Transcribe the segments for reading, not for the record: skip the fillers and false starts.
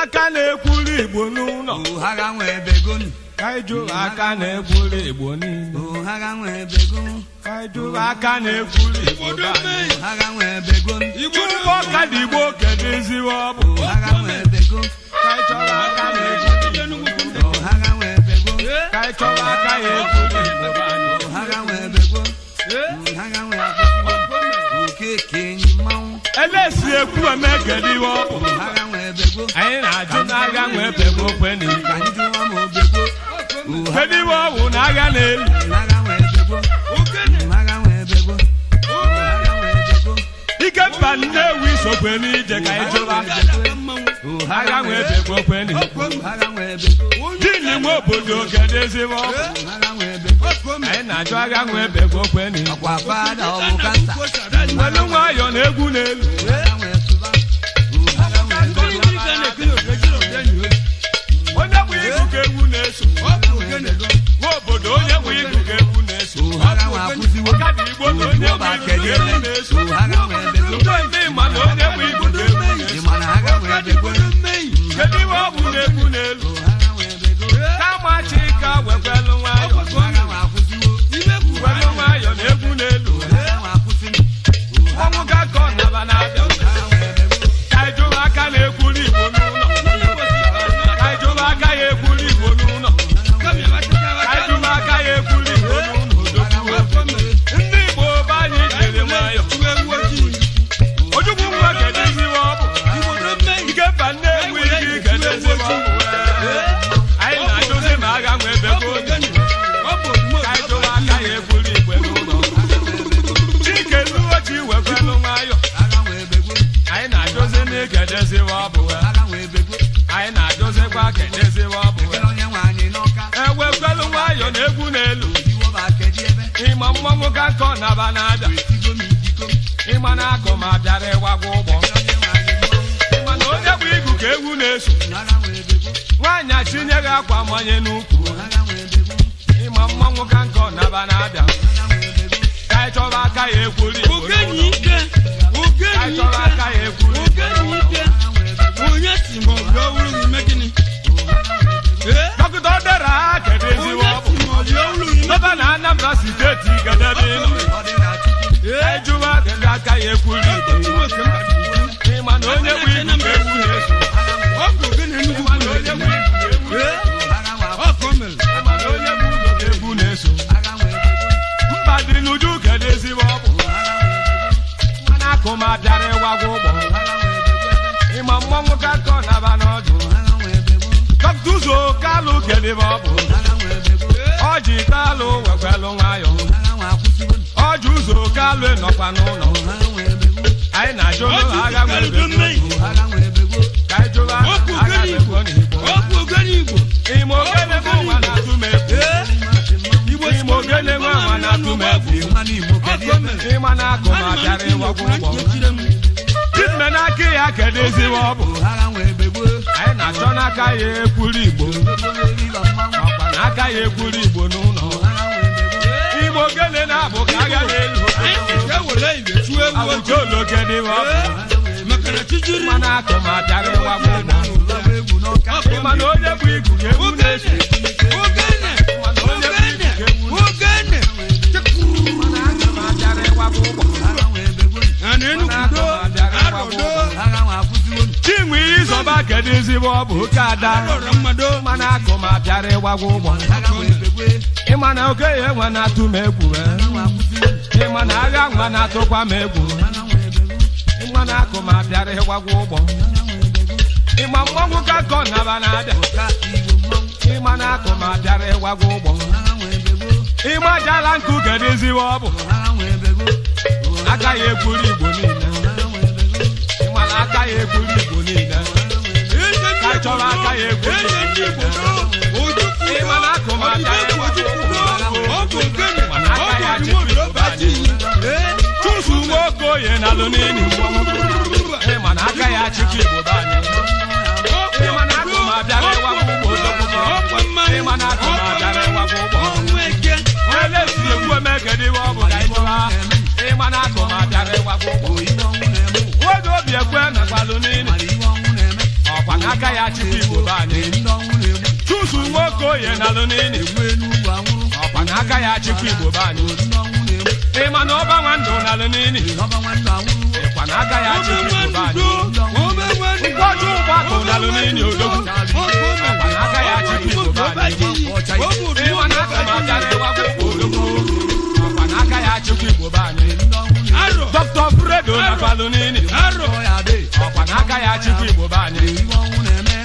aka na-ekwuli Igbo n'ụlọ Ohaga nwe begon. kaiju aka na-ekwuli Igbo niile Ohaga nwe begon. kaiju aka na-ekwuli Igbo Ohaga nwe begon. Chukwu ọka dị Igbo kedu eziwo ọ bụ Ohaga nwe begon. kaiju aka na-ekwuli Igbo Ohaga nwe begon. kaiju aka na-ekwuli Igbo Ohaga nwe begon. Ohaga nwe begon. Okeke nyimawu. elesi ekwu eme kedu iwe ọ bụ Ohaga nwe begon. anyị na-ajụ n'agha nwee bego kweni Kanju amo begon. kedu iwe ọ bụ na agha na-elu Ohaga nwe begon. Ohaga nwe begon. Ohaga nwe begon. ike mba Nnewi sokwe n'ije ka anyị jụba agha nwee bego kweni Ohaga nwe begon. dini nwe obodo kedu ezigbo ọ bụ Ohaga nwe begon. anyị na-ajụ agha nwee bego kweni Ọkwa fada ọ bụ kansa. welu nwayọ na egwu n'elu Ohaga nwe tuba. Ohaga nwe begon. onye bụ igu ka egwu na-eso nwa obodo onye bụ igu ka egwu na-eso Ohaga nwe akwụsịwo. ọka dị Igbo na onye bụ igu ka egwu na-eso Ohaga nwe begon. ndị ma na onye bụ igu ka egwu na-eso Ị ma na haga nwe begon. kedu iwe ọ bụ na-egwu n'elu Ohaga nwe begon. kama chika wekwelu nwayọ Ohaga nwe akwụsịwo. welu nwayọ na egwu n'elu Ohaga nwe akwụsịwo. ọnwụ gakọ naba na-abịa Ohaga nwe begon. ka ịjụba aka na-ekwuli Igbo n'ụlọ ka ịjụba aka ya ekwuli Igbo n'ụlọ ka ịjụba aka ya ekwuli Igbo n'ụlọ ndị Igbo be anyị jere nwayọ ojukwu nwa kedu iziwe ọ bụ ike mba Nnewi ike kedu eziwe ọ bụ anyị na-ajụzi ma agha nwee bego ka ịjụba aka ya ekwuli Igbo n'ụlọ chike nuochi wekwelu nwayọ Ohaga nwe begon. anyị na-ajụzi n'ikedeziwe ọ bụ Ohaga nwe begon. anyị na-ajụzikwa kedeziwe ọ bụ Ekele onye nwe anyị n'ọka. ewekwelu nwayọ na egwu n'elu Iwo ba kedu ebe. ịma mmanwụ ka nkọ naba na-abịa Etigo m idigo. ịma na akụ ma bịara ịwagwa ụgbọ Ekele onye nwe anyị n'ọka. ịma na onye bụ igu ka egwu na-eso Ohaga nwe begon. nwaanyị achinye gị akwa manye n'ukwu Ohaga nwe begon. ịma mmanwụ ka nkọ naba na-abịa Ohaga nwe begon. ka anyị chọba aka ya ekwuli Igbo n'ụlọ. ka anyị chọba aka ya ekwuli Igbo n'ụlọ. dọkịta ọ dere ha kedu eziwe ọ bụ nọba na Anambra steeti gedebe ịnọ Ọ dị na Chukwu. ka anyị jụba kedu aka ya ekwuli Igbo n'ụlọ. ịma na onye bụ igu ka egwu na-eso ịma na onye bụ igu ka egwu na-eso Ohaga nwe akwụsịwo. ịma na onye bụ igu ka egwu na-eso Ohaga nwe begon. mba dị n'uju kedu eziwe ọ bụ Ohaga nwe begon. mana akụ ma bịara ịwagwa ụgbọ Ohaga nwe begon. ịma mmanwụ ka nkọ naba n'ọdụ Ohaga nwe begon. dọkịta ụzọ kalụ kedu ebe ọ bụ Ohaga nwe begon. ọjị kalụ wekwelụ nwayọ Ohaga nwe akwụsịwo. ọjị ụzọ kalụ ịnọkwa n'ụlọ Ohaga nwe begon. anyị na-ajụ n'ụlọ agha nwere ego Ohaga nwe begon. ka anyị jụba agha ego n'Igbo ime ogene nwe nwa na-atụ m egwu ime ogene nwe nwa na-atụ m egwu Mmanụ Igbo kedu ebe. ịma na akụ ma bịara ịwagwa ụgbọ dime n'aka ya kedu eziwe ọ bụ Ohaga nwe begon. anyị na-achọ n'aka ya ekwuli Igbo Ịlọ mmanwụ. ọkwa n'aka ya ekwuli Igbo n'ụlọ Ohaga nwe begon. ime ogene na-abụ ka agha na-elu abụja oloke dị ọ bụ ịma na akụ ma bịara ịwagwa ụgbọ Ụlọba egwu n'ọka. ịma na onye bụ igu ka egwu na-eso ịma na onye bụ igu ka egwu na-eso ịma na akụ ma bịara ịwagwa ụgbọ Ohaga nwe begon. ịma na akụ ma bịara ịwagwa ụgbọ Ohaga nwe akwụsịwo. chinwe ịzọba kedu ezigbo ọ bụ oke ada ịma na akụ ma bịara ịwagwa ụgbọ Ohaga nwe begon. ịma na okenye nwa na-atụ m egwu Ohaga nwe akwụsịwo. ịma na agha nwa na-atụkwa m egwu Ohaga nwe begon. ịma na akụ ma bịara ịwagwa ụgbọ Ohaga nwe begon. ịma mmanwụ ka nkọ naba na-abịa Ka Igbo mmanwụ. ịma na akụ ma bịara ịwagwa ụgbọ Ohaga nwe begon. ịma jala nkụ kedu ezigbo ọ bụ Ohaga nwe begon. aka ya ekwuru Igbo niile Ohaga nwe begon. ịma na aka ya ekwuru Igbo niile ka anyị chọrọ aka ya ekwuru Igbo niile ịma na akụ ma bịara ịwagwa ụgbọ ịma na aka ya chịkwa Igbo anyị chụsụ nwoke oye na alụ n'enyi mmọnwụ ịma na aka ya chịkwa Igbo anyị ịma na akụ ma bịara ịwagwa ụgbọ ozogbo ịma na akụ ma bịara ịwagwa ụgbọ elesi egwu emegede iwe ọ bụ ka anyị chọrọ ịma na akụ ma bịara ịwagwa ụgbọ Iwe ọnwụ na-eme. nwoge obi ekwe na kwalụ niile Mara iwe ọnwụ na-eme. ọkwa na n'aka ya chukwu Igbo be anyị chusu nwoke oye nalụ n'ini ọkwa n'aka ya chukwu Igbo be anyị ịma na ọba nwa ndụ nalụ n'ini ịkwa n'aka ya chukwu Igbo be anyị mkpọju ụgbakụ nalụ n'ini odogwu ọkwa n'aka ya chukwu Igbo be anyị ịma na aka ma bịara ịwakwu odogwu ọkwa n'aka ya chukwu Igbo be anyị Dr. Fredo na Balunini ọkwa n'aka ya chukwu Igbo be anyị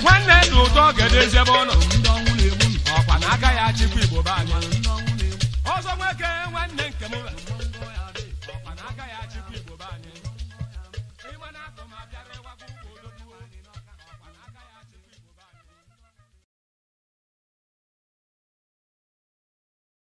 nwanne dị ụtọ gedezebe ọnụ ọkwa n'aka ya chukwu Igbo be anyị ọzọ nweke nwanne nke m